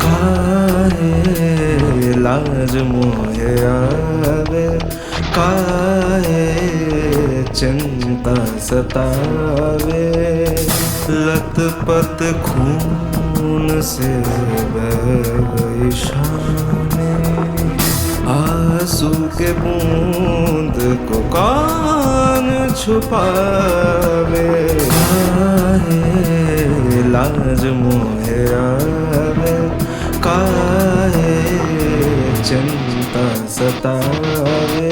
काहे लाज मोहे आवे, काहे चिंता सतावे, लथपथ खून से बह गई शामें, आंसू के बूंद को कौन छुपावे। काहे लाज मोहे आवे, काहे चिंता सतावे।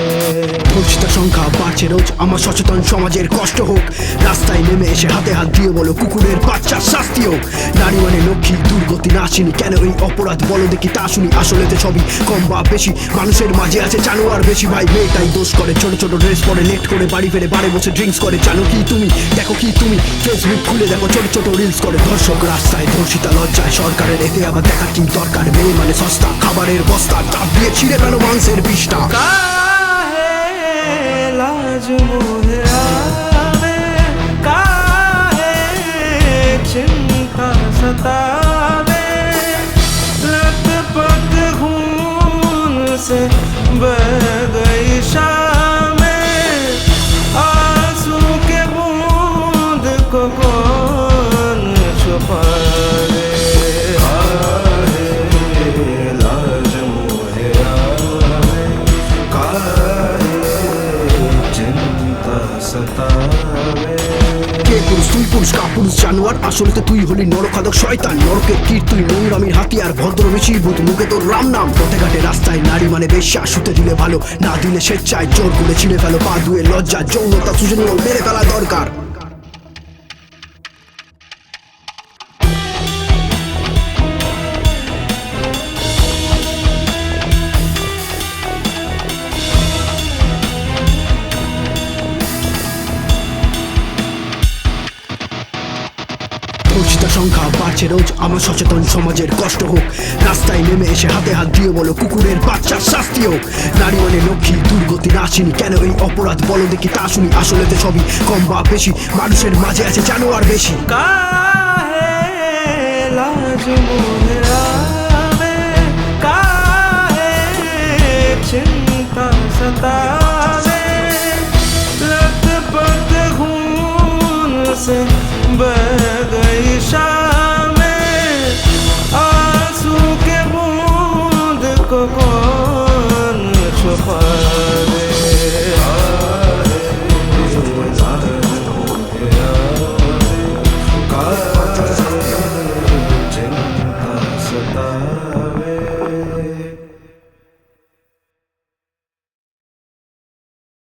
ধর্ষিতা সংখ্যা বাড়ছে রোজ, আমার সচেতন সমাজের কষ্ট হোক। রাস্তায় নেমে এসে হাতে হাত দিয়ে বলো কুকুরের বাচ্চা শাস্তি হোক। নারী মানে লক্ষ্মী, দুর্গতি না আসেনি কেন এই অপরাধ বলো দেখি তা শুনি। আসলে তো সবই কম বা বেশি, মানুষের মাঝে আছে জানোয়ার বেশি। ভাই মেয়েটাই দোষ করে, ছোট ছোট ড্রেস পরে, লেট করে বাড়ি ফেরে, বারে বসে ড্রিঙ্কস করে। জানো কি তুমি, দেখো কি তুমি, ফেসবুক খুলে দেখো ছোট ছোট রিলস করে। ধর্ষক রাস্তায়, ধর্ষিতা লজ্জায়, সরকারের এতে আবার দেখার কি দরকার। মেয়ে মানে সস্তা, খাবারের বস্তা, চাপ দিয়ে ছিঁড়ে ফেলো মাংসের বিষটা। लाज मोहे आवे, काहे चिंता सतावे, लथपथ खून से बह गई शामें, आंसू के बूंद को कौन छुपावे। কে পুরুষ তুই পুরুষ, কাপুরুষ জানোয়ার, আসলে তো তুই হলি নরখাদক শয়তান। নরকের কীট তুই, নোংরামির হাতিয়ার, ভদ্র বেশি ভূত, মুখে তোর রাম নাম। পথে ঘাটে রাস্তায় নারী মানে বেশ্যা, শুতে দিলে ভালো, না দিলে স্বেচ্ছায় জোর করে ছিঁড়ে ফেলো। পা ধুয়ে লজ্জা, যৌনতা সুজনীয় মেরে ফেলা দরকার। ধর্ষিতা সংখ্যা বাড়ছে রোজ, আমার সচেতন সমাজের কষ্ট হোক। রাস্তায় নেমে এসে হাতে হাত দিয়ে বলো কুকুরের বাচ্চা শাস্তি হোক। নারী মানে লক্ষ্মী, দুর্গতি না আসেনি কেন এই অপরাধ বলো দেখি তা শুনি। আসলে তো সবই কম বা বেশি, মানুষের মাঝে আছে জানোয়ার বেশি। काहे लाज मोहे आवे, काहे चिंता सतावे।